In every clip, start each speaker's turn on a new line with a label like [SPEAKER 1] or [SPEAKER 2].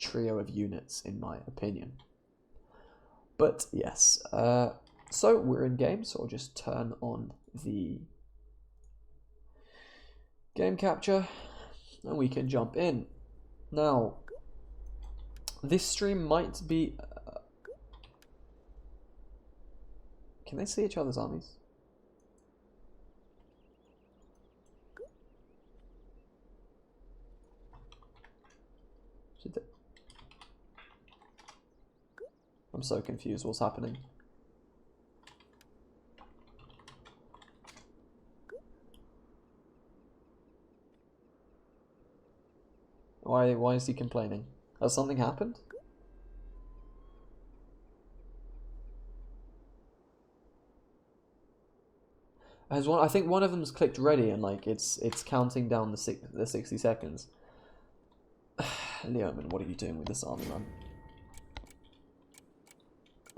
[SPEAKER 1] trio of units, in my opinion. But yes, so we're in game, so I'll just turn on the game capture and we can jump in. Now, this stream might be... can they see each other's armies? I'm so confused what's happening. Why is he complaining? Has something happened? I think one of them's clicked ready and like it's counting down the 60 seconds. Leoman, what are you doing with this army, man?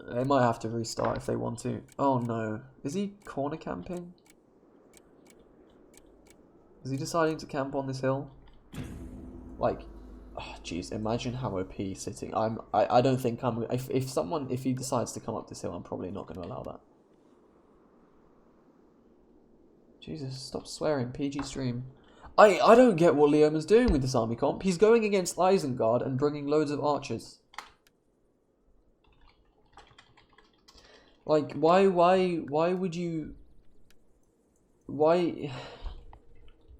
[SPEAKER 1] They might have to restart if they want to. Oh no. Is he corner camping? Is he deciding to camp on this hill? Like, oh jeez, imagine how OP sitting. I don't think I'm... If he decides to come up this hill, I'm probably not going to allow that. Jesus, stop swearing, PG stream. I don't get what Leoman's doing with this army comp. He's going against Isengard and bringing loads of archers. Like, why would you... Why...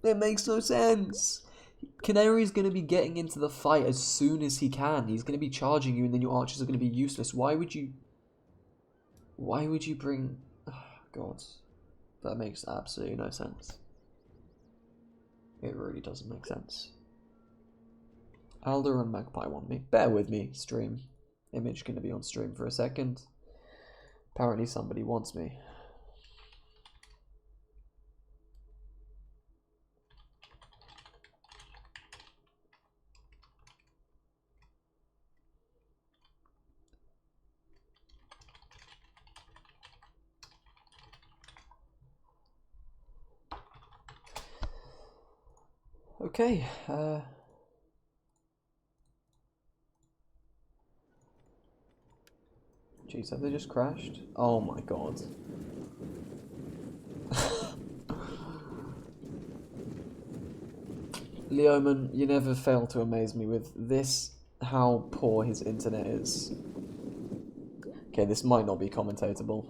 [SPEAKER 1] It makes no sense. Canary's going to be getting into the fight as soon as he can. He's going to be charging you and then your archers are going to be useless. Why would you bring... Oh, God. That makes absolutely no sense. It really doesn't make sense. Alder and Magpie want me. Bear with me, stream. Image going to be on stream for a second. Apparently somebody wants me. Okay, jeez, have they just crashed? Oh my god. Leoman, you never fail to amaze me with this, how poor his internet is. Okay, this might not be commentatable.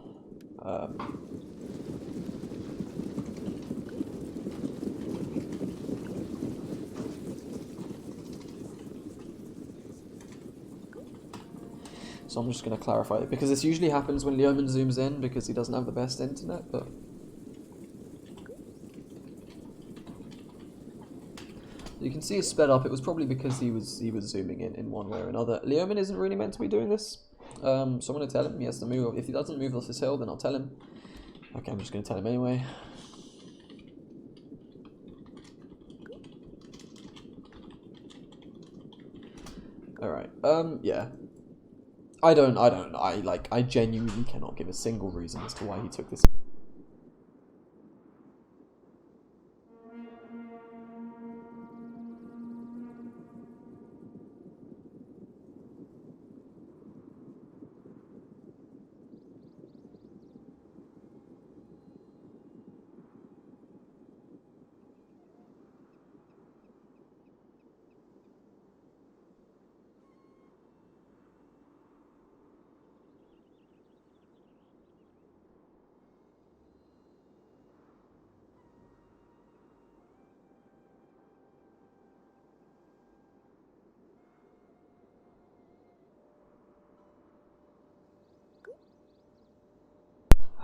[SPEAKER 1] So I'm just going to clarify it, because this usually happens when Leoman zooms in, because he doesn't have the best internet, but... You can see it's sped up. It was probably because he was zooming in one way or another. Leoman isn't really meant to be doing this, so I'm going to tell him he has to move. If he doesn't move off this hill, then I'll tell him. Okay, I'm just going to tell him anyway. Alright, yeah. I genuinely cannot give a single reason as to why he took this.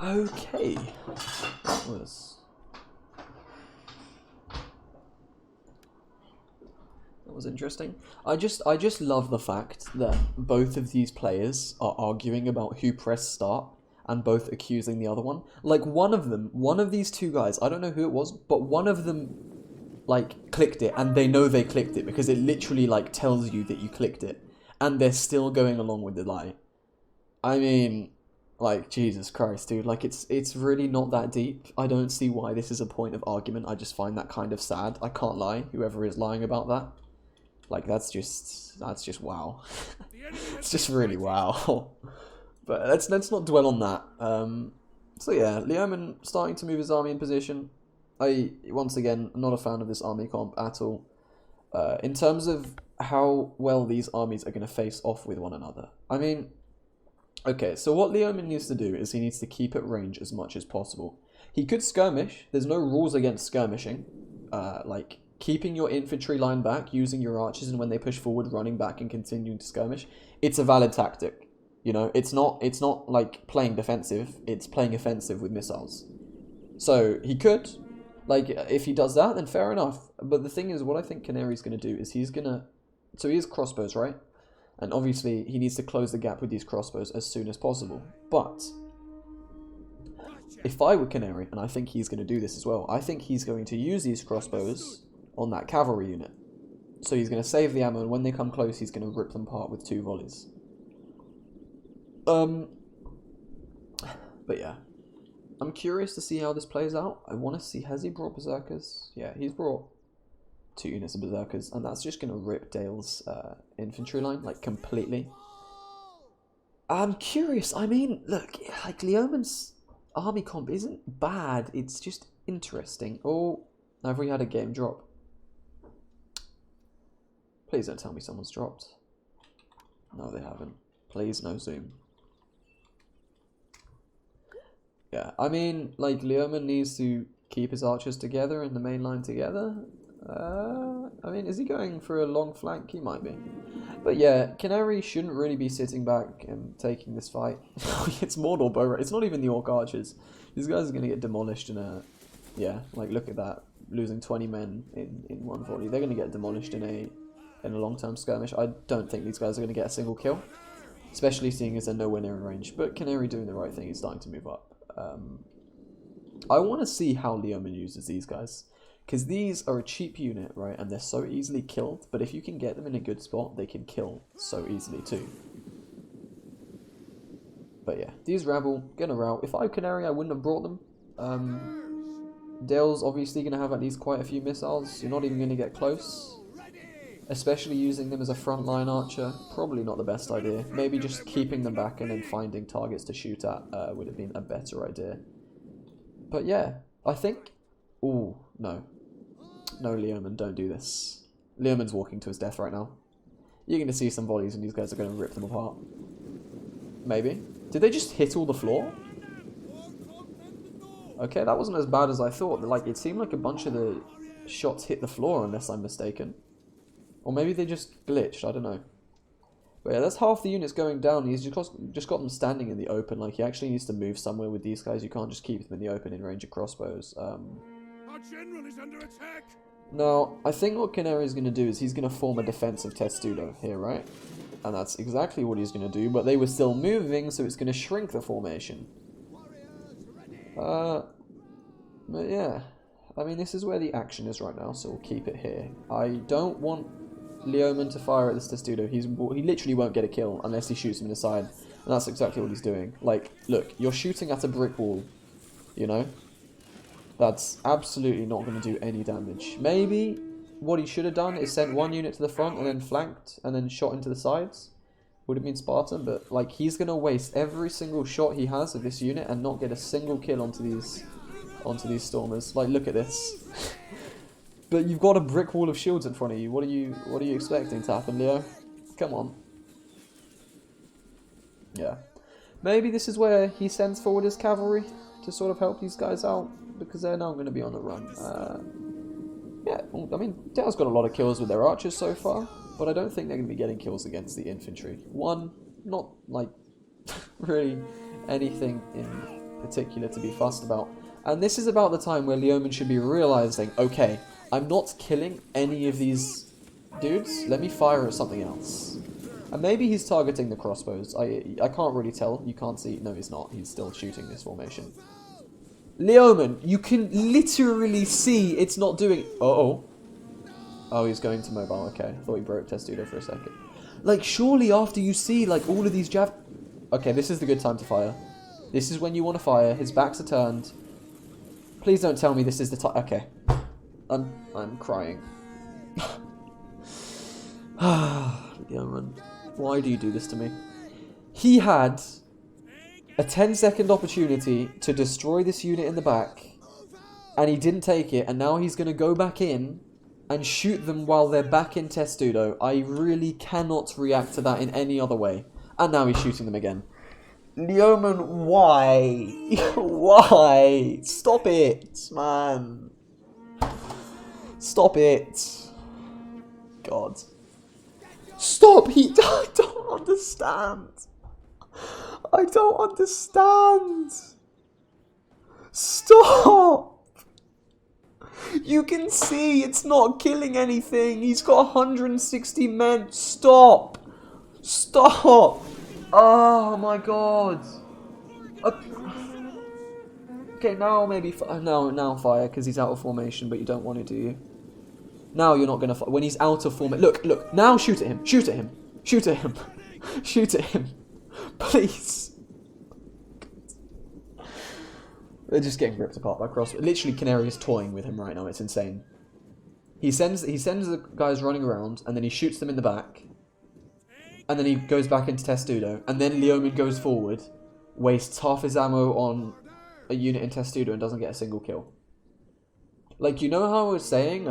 [SPEAKER 1] Okay, that was interesting. I just love the fact that both of these players are arguing about who pressed start and both accusing the other one. Like one of these two guys, I don't know who it was, but one of them like clicked it and they know they clicked it because it literally like tells you that you clicked it and they're still going along with the lie. I mean, like, Jesus Christ, dude. Like, it's really not that deep. I don't see why this is a point of argument. I just find that kind of sad. I can't lie, whoever is lying about that. Like, that's just wow. It's just really wow. But let's not dwell on that. So yeah, Leoman starting to move his army in position. Once again, not a fan of this army comp at all. In terms of how well these armies are going to face off with one another. I mean, okay, so what Leoman needs to do is he needs to keep at range as much as possible. He could skirmish. There's no rules against skirmishing. Like, keeping your infantry line back, using your archers, and when they push forward, running back and continuing to skirmish. It's a valid tactic. You know, it's not like playing defensive, it's playing offensive with missiles. So, he could, like, if he does that, then fair enough. But the thing is, what I think Canary's going to do is he's going to... So he has crossbows, right? And obviously, he needs to close the gap with these crossbows as soon as possible. But if I were Canary, and I think he's going to do this as well, I think he's going to use these crossbows on that cavalry unit. So he's going to save the ammo, and when they come close, he's going to rip them apart with 2 volleys. But yeah. I'm curious to see how this plays out. I want to see, has he brought berserkers? Yeah, he's brought 2 units of berserkers, and that's just going to rip Dale's infantry line, like, completely. I'm curious. I mean, look, like, Leoman's army comp isn't bad. It's just interesting. Oh, have we had a game drop? Please don't tell me someone's dropped. No, they haven't. Please, no zoom. Yeah, I mean, like, Leoman needs to keep his archers together and the main line together. I mean, is he going for a long flank? He might be. But yeah, Canary shouldn't really be sitting back and taking this fight. It's Mordor bow. It's not even the Orc archers. These guys are going to get demolished in a... Yeah, like, look at that. Losing 20 men in one volley. They're going to get demolished in a long-term skirmish. I don't think these guys are going to get a single kill. Especially seeing as they're nowhere near in range. But Canary doing the right thing. He's starting to move up. I want to see how Leoman uses these guys. Because these are a cheap unit, right? And they're so easily killed. But if you can get them in a good spot, they can kill so easily too. But yeah, these rabble, gonna rout. If I were Canary, I wouldn't have brought them. Dale's obviously going to have at least quite a few missiles. You're not even going to get close. Especially using them as a frontline archer. Probably not the best idea. Maybe just keeping them back and then finding targets to shoot at would have been a better idea. But yeah, I think... Ooh, no. No, Leoman, don't do this. Leoman's walking to his death right now. You're going to see some volleys and these guys are going to rip them apart. Maybe. Did they just hit all the floor? Okay, that wasn't as bad as I thought. Like, it seemed like a bunch of the shots hit the floor, unless I'm mistaken. Or maybe they just glitched, I don't know. But yeah, that's half the units going down. He's just got them standing in the open. Like, he actually needs to move somewhere with these guys. You can't just keep them in the open in range of crossbows.
[SPEAKER 2] Our general is under attack.
[SPEAKER 1] Now, I think what Canary is going to do is he's going to form a defensive testudo here, right? And that's exactly what he's going to do. But they were still moving, so it's going to shrink the formation. But yeah. I mean, this is where the action is right now, so we'll keep it here. I don't want Leoman to fire at this testudo. He literally won't get a kill unless he shoots him in the side. And that's exactly what he's doing. Like, look, you're shooting at a brick wall, you know? That's absolutely not going to do any damage. Maybe what he should have done is sent one unit to the front and then flanked and then shot into the sides. Would have been Spartan, but like he's going to waste every single shot he has of this unit and not get a single kill onto these stormers. Like, look at this. But you've got a brick wall of shields in front of you. What are you expecting to happen, Leo? Come on. Yeah. Maybe this is where he sends forward his cavalry to sort of help these guys out, because they're now going to be on the run. Yeah, I mean, Dale's got a lot of kills with their archers so far, but I don't think they're going to be getting kills against the infantry. One, not like really anything in particular to be fussed about. And this is about the time where Leoman should be realizing, okay, I'm not killing any of these dudes, let me fire at something else. And maybe he's targeting the crossbows. I can't really tell. You can't see. No, he's not. He's still shooting this formation. Leoman, you can literally see it's not doing... Uh-oh. Oh, he's going to mobile. Okay, I thought he broke Testudo for a second. Like, surely after you see, like, all of these jav... Okay, this is the good time to fire. This is when you want to fire. His backs are turned. Please don't tell me this is the time... Okay. I'm crying. Leoman, why do you do this to me? He had a 10-second opportunity to destroy this unit in the back, and he didn't take it, and now he's going to go back in and shoot them while they're back in Testudo. I really cannot react to that in any other way. And now he's shooting them again. Leoman, why? Why? Stop it, man. Stop it. God. Stop! I don't understand. I don't understand. Stop! You can see it's not killing anything. He's got 160 men. Stop! Stop! Oh my god. Okay, now maybe... now fire, because he's out of formation, but you don't want to, do you? Now you're not going to fire. When he's out of formation... Look. Now shoot at him. Shoot at him. Shoot at him. Shoot at him. Please. They're just getting ripped apart by crossbow. Literally, Canary is toying with him right now. It's insane. He sends the guys running around, and then he shoots them in the back. And then he goes back into Testudo. And then Leoman goes forward, wastes half his ammo on a unit in Testudo, and doesn't get a single kill. Like, you know how I was saying,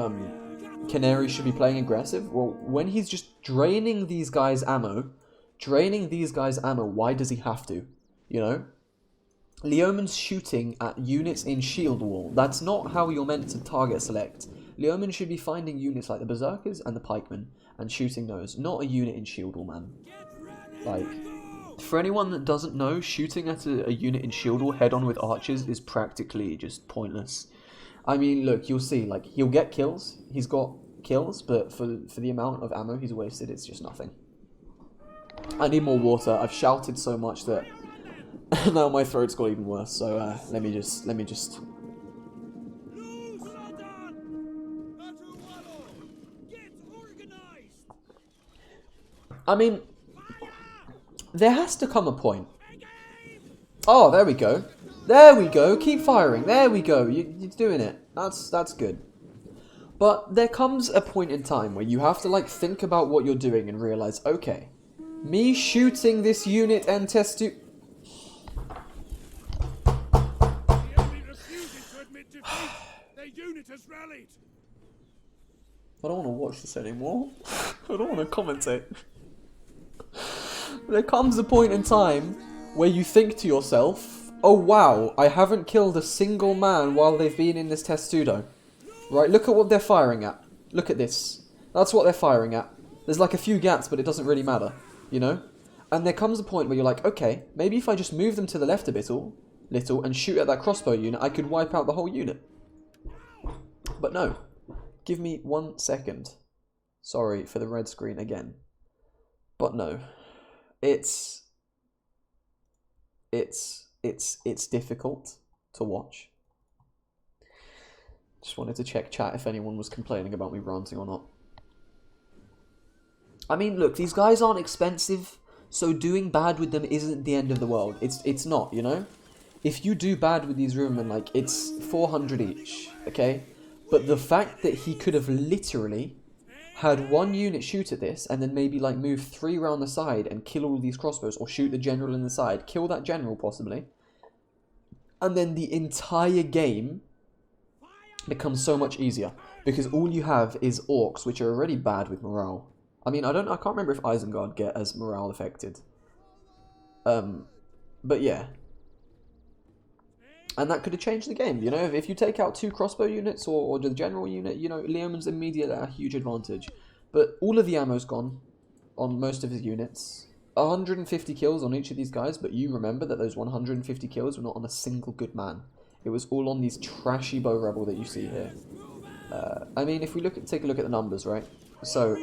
[SPEAKER 1] Canary should be playing aggressive? Well, when he's just draining these guys' ammo, why does he have to? You know? Leoman's shooting at units in shield wall. That's not how you're meant to target select. Leoman should be finding units like the Berserkers and the Pikemen and shooting those, not a unit in shield wall, man. Like, for anyone that doesn't know, shooting at a unit in shield wall head-on with archers is practically just pointless. I mean, look, you'll see, like, he'll get kills. He's got kills, but for the amount of ammo he's wasted, it's just nothing. I need more water. I've shouted so much that now my throat's got even worse, so let me just... I mean, there has to come a point. Oh, there we go. There we go. Keep firing. There we go. You're doing it. That's good. But there comes a point in time where you have to, like, think about what you're doing and realize, okay, me shooting this unit and test to...
[SPEAKER 2] The enemy refuses to admit defeat. Their unit has rallied.
[SPEAKER 1] I don't want to watch this anymore. I don't want to commentate. There comes a point in time where you think to yourself, oh wow, I haven't killed a single man while they've been in this Testudo. Right, look at what they're firing at. Look at this. That's what they're firing at. There's like a few gaps, but it doesn't really matter, you know? And there comes a point where you're like, okay, maybe if I just move them to the left a little, and shoot at that crossbow unit, I could wipe out the whole unit. But no. Give me 1 second. Sorry for the red screen again. But no. It's difficult to watch. Just wanted to check chat if anyone was complaining about me ranting or not. I mean, look, these guys aren't expensive, so doing bad with them isn't the end of the world. It's not, you know? If you do bad with these Roommen, like, it's 400 each, okay? But the fact that he could have literally had one unit shoot at this, and then maybe, like, move 3 around the side and kill all these crossbows, or shoot the general in the side, kill that general, possibly, and then the entire game becomes so much easier, because all you have is orcs, which are already bad with morale. I mean, I can't remember if Isengard get as morale affected. But yeah. And that could have changed the game, you know? If you take out 2 crossbow units or the general unit, you know, Leoman's immediately at a huge advantage. But all of the ammo's gone on most of his units. 150 kills on each of these guys, but you remember that those 150 kills were not on a single good man. It was all on these trashy bow rebel that you see here. I mean, if we take a look at the numbers, right? So,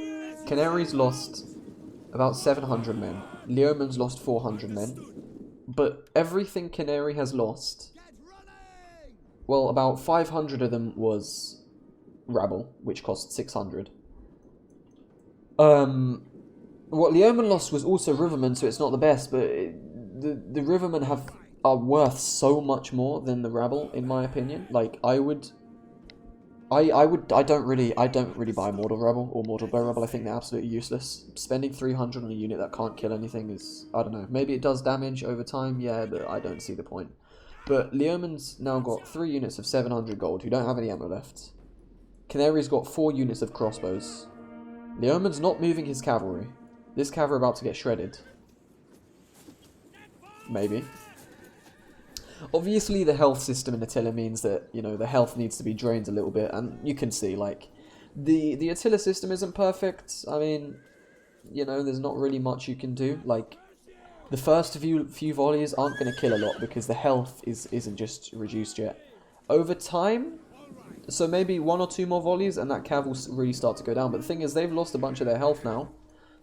[SPEAKER 1] Canary's lost about 700 men. Leoman's lost 400 men. But everything Canary has lost... Well, about 500 of them was rabble, which cost 600. What Leoman lost was also Rivermen, so it's not the best, but the Rivermen are worth so much more than the rabble, in my opinion. Like, I would I don't really buy Mortal Rebel or Mortal Bow Rebel. I think they're absolutely useless. Spending 300 on a unit that can't kill anything is, I don't know. Maybe it does damage over time, yeah, but I don't see the point. But Leoman's now got 3 units of 700 gold who don't have any ammo left. Canary's got 4 units of crossbows. Leoman's not moving his cavalry. This cavalry about to get shredded. Maybe. Obviously, the health system in Attila means that, you know, the health needs to be drained a little bit, and you can see, like, the Attila system isn't perfect. I mean, you know, there's not really much you can do. Like, the first few volleys aren't going to kill a lot because the health isn't just reduced yet. Over time, so maybe 1 or 2 more volleys, and that cav will really start to go down. But the thing is, they've lost a bunch of their health now.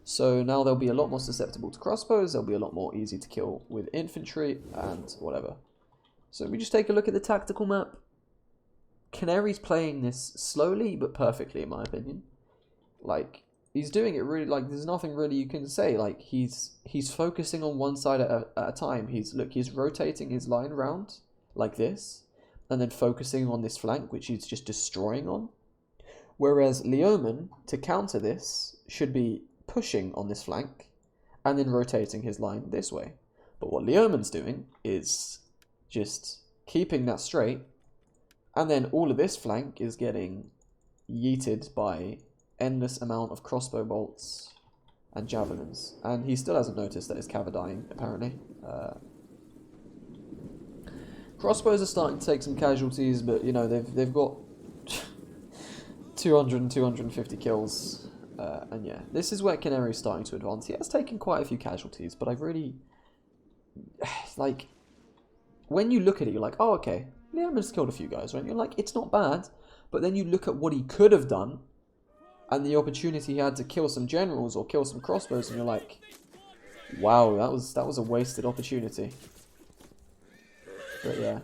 [SPEAKER 1] So now they'll be a lot more susceptible to crossbows, they'll be a lot more easy to kill with infantry, and whatever. So we just take a look at the tactical map. Canary's playing this slowly but perfectly, in my opinion. Like, he's doing it really, like, there's nothing really you can say. Like, he's focusing on one side at a time. He's rotating his line round, like this, and then focusing on this flank, which he's just destroying on. Whereas Leoman, to counter this, should be pushing on this flank, and then rotating his line this way. But what Leoman's doing is just keeping that straight, and then all of this flank is getting yeeted by endless amount of crossbow bolts and javelins. And he still hasn't noticed that his cav are dying, apparently. Crossbows are starting to take some casualties, but, you know, they've got 200 and 250 kills. And yeah, this is where Canary's starting to advance. He has taken quite a few casualties, but I've really... like... when you look at it, you're like, oh, okay, Leoman's killed a few guys, right? And you're like, it's not bad. But then you look at what he could have done, and the opportunity he had to kill some generals or kill some crossbows, and you're like, wow, that was a wasted opportunity. But yeah.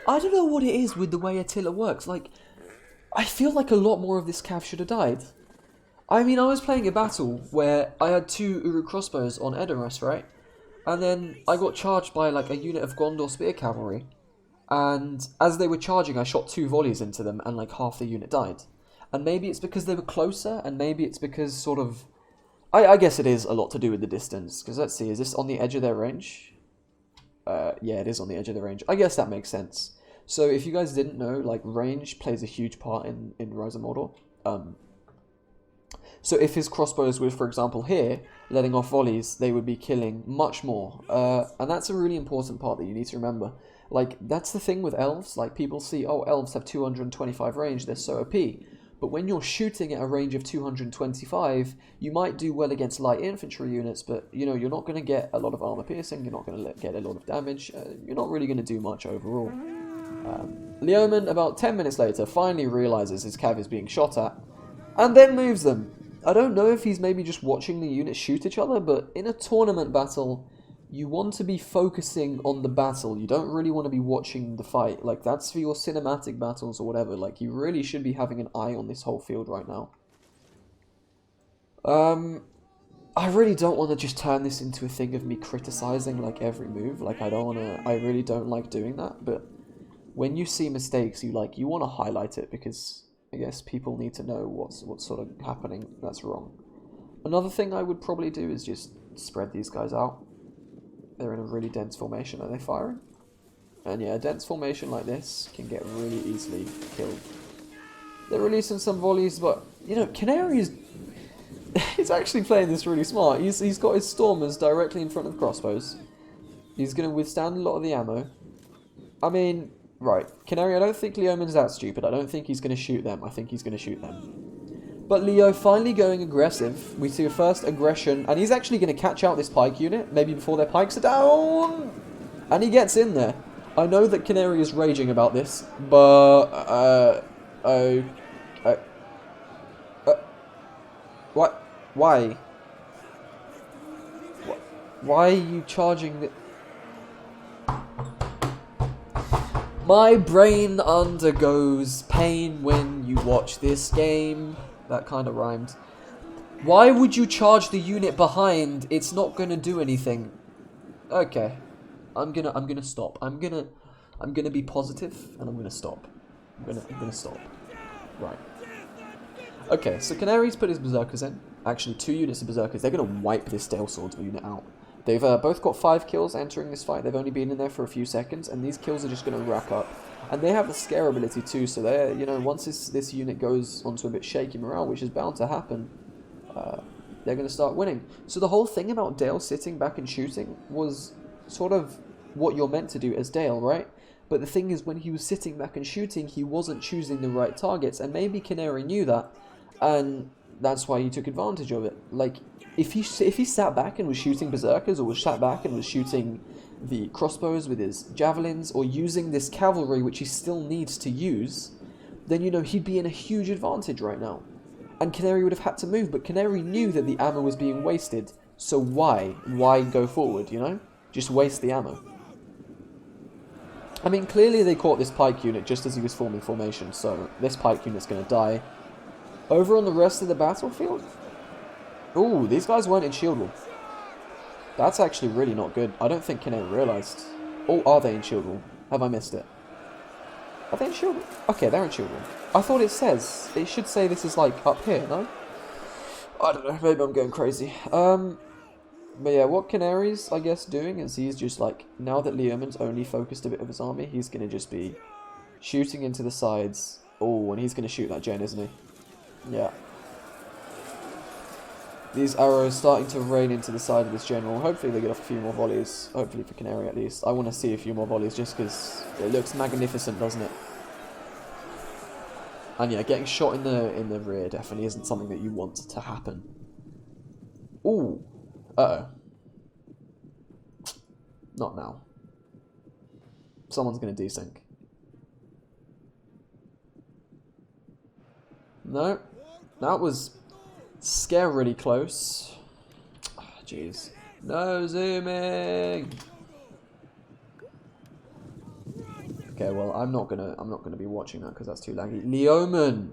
[SPEAKER 1] I don't know what it is with the way Attila works. Like, I feel like a lot more of this cav should have died. I mean, I was playing a battle where I had 2 Uru crossbows on Edoras, right? And then I got charged by like a unit of Gondor spear cavalry. And as they were charging, I shot 2 volleys into them and like half the unit died. And maybe it's because they were closer, and maybe it's because sort of... I guess it is a lot to do with the distance. Because let's see, is this on the edge of their range? Yeah, it is on the edge of the range. I guess that makes sense. So if you guys didn't know, like, range plays a huge part in Rise of Mordor. So if his crossbows were, for example, here, letting off volleys, they would be killing much more. And that's a really important part that you need to remember. Like, that's the thing with elves. Like, people see, oh, elves have 225 range, they're so OP. But when you're shooting at a range of 225, you might do well against light infantry units, but, you know, you're not going to get a lot of armor piercing, you're not going to get a lot of damage, you're not really going to do much overall. Leoman, about 10 minutes later, finally realizes his cav is being shot at, and then moves them. I don't know if he's maybe just watching the units shoot each other, but in a tournament battle, you want to be focusing on the battle. You don't really want to be watching the fight. Like, that's for your cinematic battles or whatever. Like, you really should be having an eye on this whole field right now. I really don't want to just turn this into a thing of me criticizing, like, every move. Like, I really don't like doing that, but when you see mistakes, you want to highlight it, because I guess people need to know what's sort of happening that's wrong. Another thing I would probably do is just spread these guys out. They're in a really dense formation. Are they firing? And yeah, a dense formation like this can get really easily killed. They're releasing some volleys, but, you know, Canary is... he's actually playing this really smart. He's got his stormers directly in front of crossbows. He's going to withstand a lot of the ammo. I mean, right, Canary, I don't think Leoman's that stupid. I don't think he's going to shoot them. I think he's going to shoot them. But Leo finally going aggressive. We see a first aggression, and he's actually going to catch out this pike unit, maybe before their pikes are down. And he gets in there. I know that Canary is raging about this, but, what? Why? Why are you charging the... My brain undergoes pain when you watch this game. That kind of rhymed. Why would you charge the unit behind? It's not gonna do anything. Okay. I'm gonna stop. I'm I'm gonna be positive, and I'm gonna stop. I'm gonna stop. Right. Okay, so Canary's put his Berserkers in. Actually, 2 units of Berserkers. They're gonna wipe this Dale Swords unit out. They've both got 5 kills entering this fight. They've only been in there for a few seconds, and these kills are just gonna rack up. And they have the scare ability too, so they're, you know, once this unit goes onto a bit shaky morale, which is bound to happen, they're going to start winning. So the whole thing about Dale sitting back and shooting was sort of what you're meant to do as Dale, right? But the thing is, when he was sitting back and shooting, he wasn't choosing the right targets, and maybe Canary knew that, and that's why he took advantage of it. Like, if he sat back and was shooting Berserkers, or was sat back and was shooting the crossbows with his javelins, or using this cavalry, which he still needs to use, then, you know, he'd be in a huge advantage right now. And Canary would have had to move, but Canary knew that the ammo was being wasted, so why? Why go forward, you know? Just waste the ammo. I mean, clearly they caught this pike unit just as he was forming formation, so this pike unit's going to die. Over on the rest of the battlefield? Ooh, these guys weren't in shield wall. That's actually really not good. I don't think Canary realised. Oh, are they in shield wall? Have I missed it? Are they in shield wall? Okay, they're in shield wall. I thought it says, it should say this is like up here, no? I don't know, maybe I'm going crazy. But yeah, what Canary's, I guess, doing is he's just like, now that Leoman's only focused a bit of his army, he's going to just be shooting into the sides. Oh, and he's going to shoot that gen, isn't he? Yeah. These arrows starting to rain into the side of this general. Hopefully they get off a few more volleys. Hopefully for Canary at least. I want to see a few more volleys just because it looks magnificent, doesn't it? And yeah, getting shot in the rear definitely isn't something that you want to happen. Ooh. Uh-oh. Not now. Someone's going to desync. No. That was scarily close. Jeez. No zooming. Okay, well, I'm not gonna be watching that because that's too laggy. Leoman,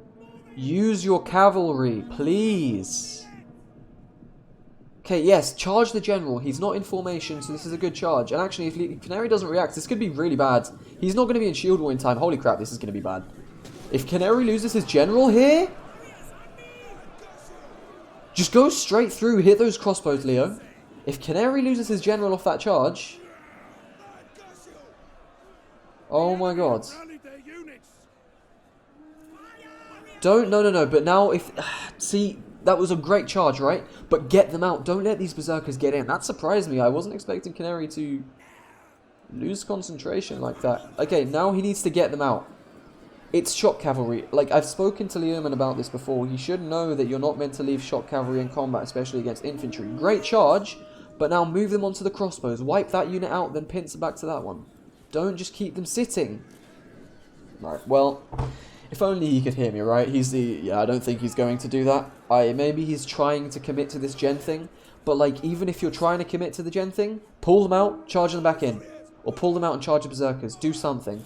[SPEAKER 1] use your cavalry, please. Okay, yes, charge the general. He's not in formation, so this is a good charge. And actually, if Canary doesn't react, this could be really bad. He's not going to be in shield wall in time. Holy crap, this is going to be bad. If Canary loses his general here, just go straight through, hit those crossbows, Leo. If Canary loses his general off that charge... Oh my god. No, but now if... See, that was a great charge, right? But get them out. Don't let these berserkers get in. That surprised me. I wasn't expecting Canary to lose concentration like that. Okay, now he needs to get them out. It's shock cavalry. Like, I've spoken to Leoman about this before. He should know that you're not meant to leave shock cavalry in combat, especially against infantry. Great charge, but now move them onto the crossbows. Wipe that unit out, then pincer back to that one. Don't just keep them sitting. Right, well, if only he could hear me, right? Yeah, I don't think he's going to do that. Maybe he's trying to commit to this gen thing, but like, even if you're trying to commit to the gen thing, pull them out, charge them back in. Or pull them out and charge the berserkers. Do something.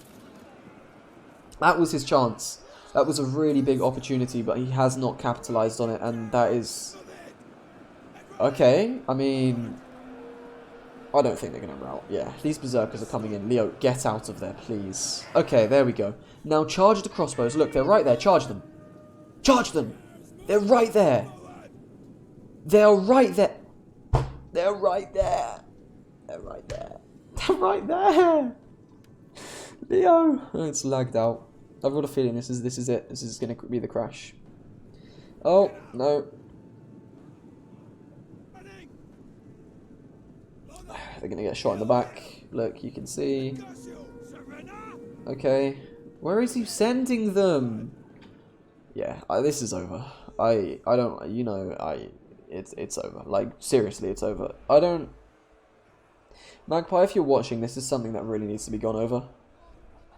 [SPEAKER 1] That was his chance. That was a really big opportunity, but he has not capitalized on it, and that is... Okay, I mean... I don't think they're going to rout. Yeah, these berserkers are coming in. Leo, get out of there, please. Okay, there we go. Now charge the crossbows. Look, they're right there. Charge them. Charge them! They're right there. They're right there. They're right there. They're right there. They're right there. Leo. Oh, it's lagged out. I've got a feeling this is it. This is going to be the crash. Oh, no. They're going to get shot in the back. Look, you can see. Okay. Where is he sending them? Yeah, this is over. I don't, you know, it's over. Like, seriously, it's over. I don't... Magpie, if you're watching, this is something that really needs to be gone over.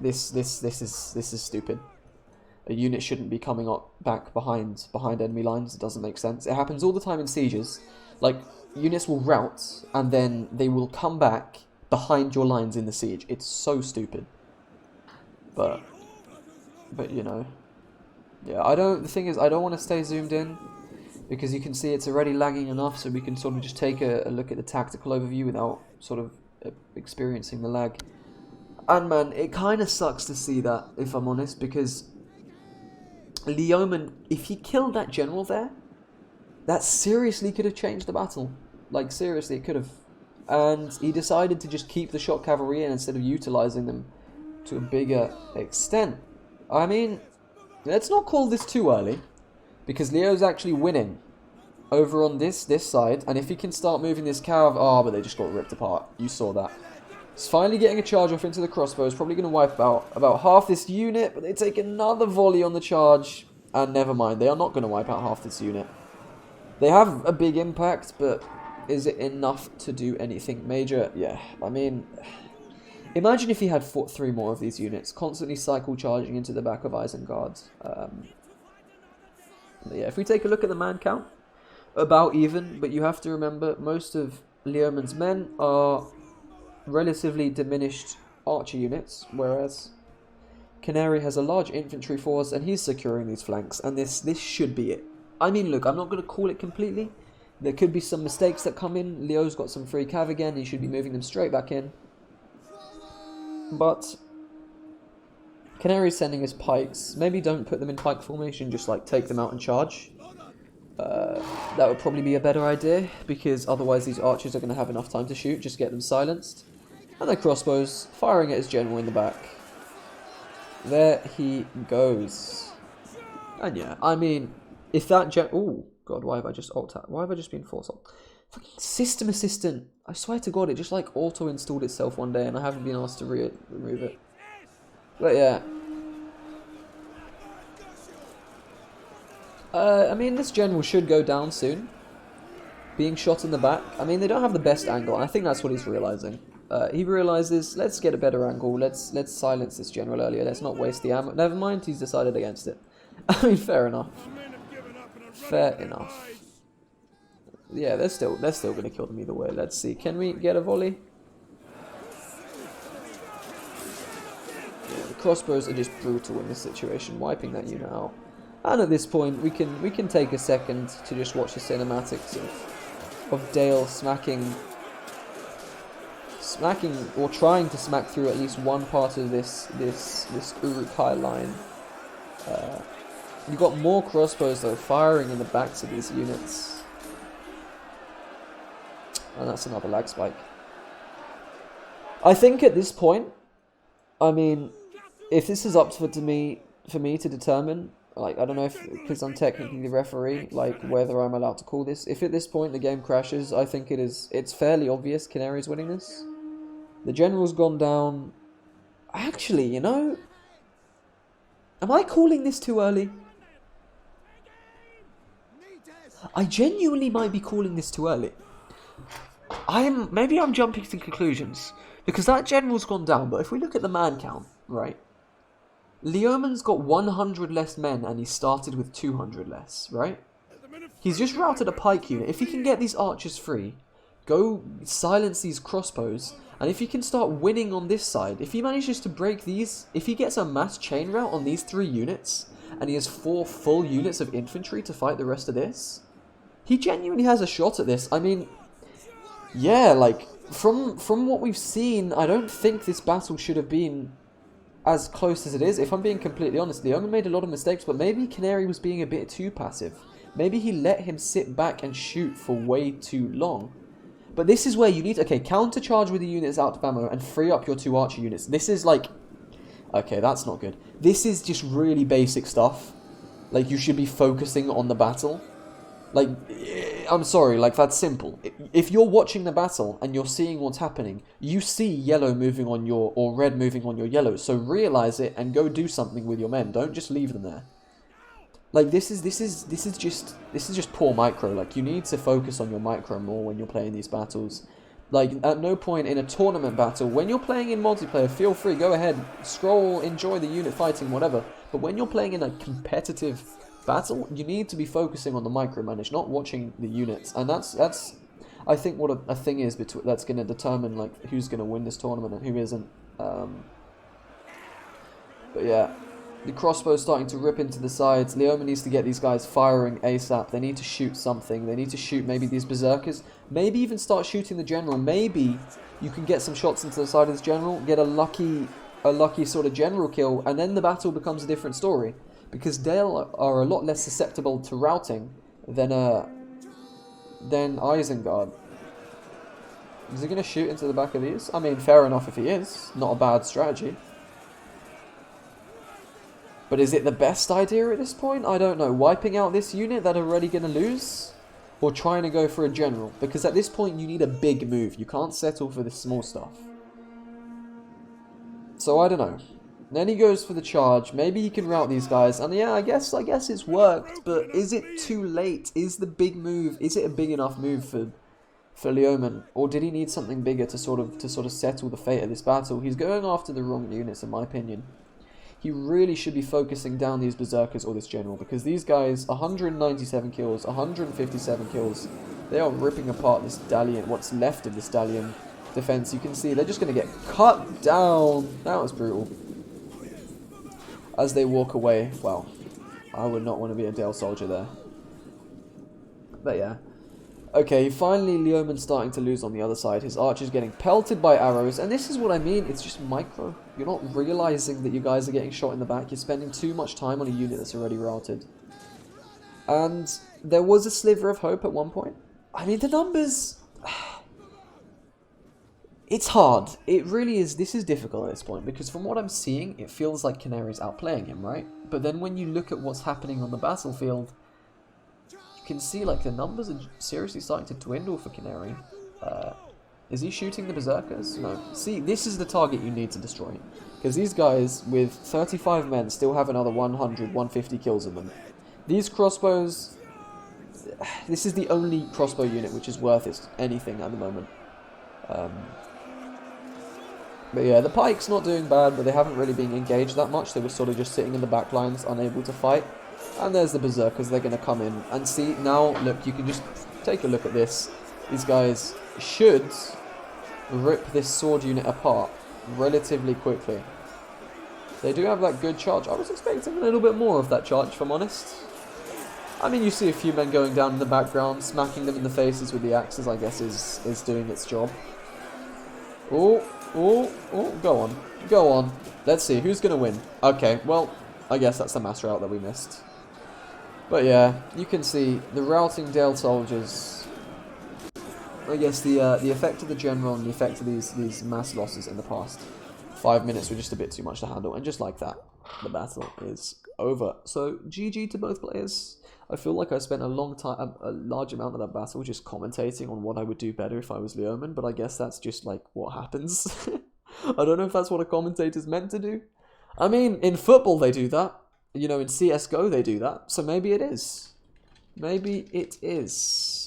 [SPEAKER 1] This is stupid. A unit shouldn't be coming up back behind enemy lines. It doesn't make sense. It happens all the time in sieges. Like, units will rout, and then they will come back behind your lines in the siege. It's so stupid. But you know, yeah. The thing is, I don't want to stay zoomed in because you can see it's already lagging enough, so we can sort of just take a look at the tactical overview without sort of experiencing the lag. And man, it kind of sucks to see that, if I'm honest, because Leoman, if he killed that general there, that seriously could have changed the battle. Like, seriously, it could have. And he decided to just keep the shock cavalry in instead of utilizing them to a bigger extent. I mean, let's not call this too early, because Leo's actually winning over on this side, and if he can start moving this cav... Oh, but they just got ripped apart. You saw that. He's finally getting a charge off into the crossbows, probably going to wipe out about half this unit, but they take another volley on the charge, and never mind, they are not going to wipe out half this unit. They have a big impact, but is it enough to do anything major? Yeah, I mean, imagine if he had 3 more of these units, constantly cycle charging into the back of Isengard. Yeah, if we take a look at the man count, about even, but you have to remember, most of Leoman's men are relatively diminished archer units, whereas Canary has a large infantry force, and he's securing these flanks, and this should be it. I mean, look, I'm not going to call it completely. There could be some mistakes that come in. Leo's got some free cav again. He should be moving them straight back in. But Canary's sending his pikes. Maybe don't put them in pike formation, just like take them out and charge. That would probably be a better idea, because otherwise these archers are going to have enough time to shoot. Just get them silenced. And the crossbows, firing at his general in the back. There he goes. And yeah, I mean, if that oh god, why have I just why have I just been force alt? Fucking system assistant. I swear to god, it just like auto installed itself one day and I haven't been asked to remove it. But yeah. I mean, this general should go down soon. Being shot in the back. I mean, they don't have the best angle, and I think that's what he's realizing. He realizes, let's get a better angle, let's silence this general earlier, let's not waste the ammo. Never mind, he's decided against it. I mean, fair enough. Fair enough. Yeah, they're still going to kill them either way. Let's see, can we get a volley? Yeah, the crossbows are just brutal in this situation, wiping that unit out. And at this point, we can take a second to just watch the cinematics of Dale smacking or trying to smack through at least one part of this Uruk-hai line. You've got more crossbows though firing in the backs of these units, and that's another lag spike. I think at this point, I mean, if this is up for me to determine, like, I don't know if, because I'm technically the referee, like, whether I'm allowed to call this. If at this point the game crashes, I think it's fairly obvious Canary's winning this. The general's gone down. Actually, you know, am I calling this too early? I genuinely might be calling this too early. Maybe I'm jumping to conclusions, because that general's gone down, but if we look at the man count, right? Leoman's got 100 less men and he started with 200 less, right? He's just routed a pike unit. If he can get these archers free, go silence these crossbows, and if he can start winning on this side, if he manages to break these, if he gets a mass chain rout on these 3 units, and he has 4 full units of infantry to fight the rest of this, he genuinely has a shot at this. I mean, yeah, like, from what we've seen, I don't think this battle should have been as close as it is. If I'm being completely honest, Leoman made a lot of mistakes, but maybe Canary was being a bit too passive. Maybe he let him sit back and shoot for way too long. But this is where you need, okay, counter-charge with the units out of ammo and free up your 2 archer units. This is like, okay, that's not good. This is just really basic stuff. Like, you should be focusing on the battle. Like, I'm sorry, like, that's simple. If you're watching the battle and you're seeing what's happening, you see yellow moving on your, or red moving on your yellow, so realize it and go do something with your men. Don't just leave them there. Like, this is just poor micro. Like, you need to focus on your micro more when you're playing these battles. Like, at no point in a tournament battle, when you're playing in multiplayer, feel free, go ahead, scroll, enjoy the unit fighting, whatever. But when you're playing in a competitive battle, you need to be focusing on the micromanage, not watching the units. And that's I think what a thing is that's going to determine, like, who's going to win this tournament and who isn't. But yeah, The crossbow's starting to rip into the sides. Leoman needs to get these guys firing ASAP. They need to shoot something. They need to shoot maybe these berserkers. Maybe even start shooting the general. Maybe you can get some shots into the side of this general, get a lucky sort of general kill, and then the battle becomes a different story. Because Dale are a lot less susceptible to routing than Isengard. Is he going to shoot into the back of these? I mean, fair enough if he is. Not a bad strategy. But is it the best idea at this point? I don't know. Wiping out this unit that are already going to lose? Or trying to go for a general? Because at this point you need a big move. You can't settle for this small stuff. So I don't know. Then he goes for the charge. Maybe he can rout these guys. And yeah, I guess it's worked. But is it too late? Is the big move, is it a big enough move for Leoman? Or did he need something bigger to sort of settle the fate of this battle? He's going after the wrong units in my opinion. He really should be focusing down these berserkers or this general, because these guys, 197 kills, 157 kills, they are ripping apart this Dalian, what's left of this Dalian defense. You can see they're just going to get cut down. That was brutal. As they walk away, well, I would not want to be a Dale soldier there. But yeah. Okay, finally Leoman's starting to lose on the other side. His archer's getting pelted by arrows, and this is what I mean, it's just micro. You're not realizing that you guys are getting shot in the back. You're spending too much time on a unit that's already routed. And there was a sliver of hope at one point. I mean, the numbers... It's hard. It really is. This is difficult at this point, because from what I'm seeing, it feels like Canary's outplaying him, right? But then when you look at what's happening on the battlefield, you can see like the numbers are seriously starting to dwindle for Canary. Is he shooting the berserkers? No. See, this is the target you need to destroy. Because these guys, with 35 men, still have another 100, 150 kills in them. These crossbows... This is the only crossbow unit which is worth anything at the moment. But yeah, the pike's not doing bad, but they haven't really been engaged that much. They were sort of just sitting in the back lines, unable to fight. And there's the berserkers. They're going to come in. And see, now, look, you can just take a look at this. These guys should rip this sword unit apart relatively quickly. They do have that good charge. I was expecting a little bit more of that charge, if I'm honest. I mean, you see a few men going down in the background, smacking them in the faces with the axes, I guess, is doing its job. Oh, go on. Go on. Let's see, who's going to win? Okay, well, I guess that's the mass rout that we missed. But yeah, you can see the routing Dale soldiers. I guess the effect of the general and the effect of these mass losses in the past 5 minutes were just a bit too much to handle. And just like that, the battle is over. So, GG to both players. I feel like I spent a large amount of that battle just commentating on what I would do better if I was Leoman, but I guess that's just like what happens. I don't know if that's what a commentator's meant to do. I mean, in football they do that. You know, in CSGO they do that. So maybe it is. Maybe it is.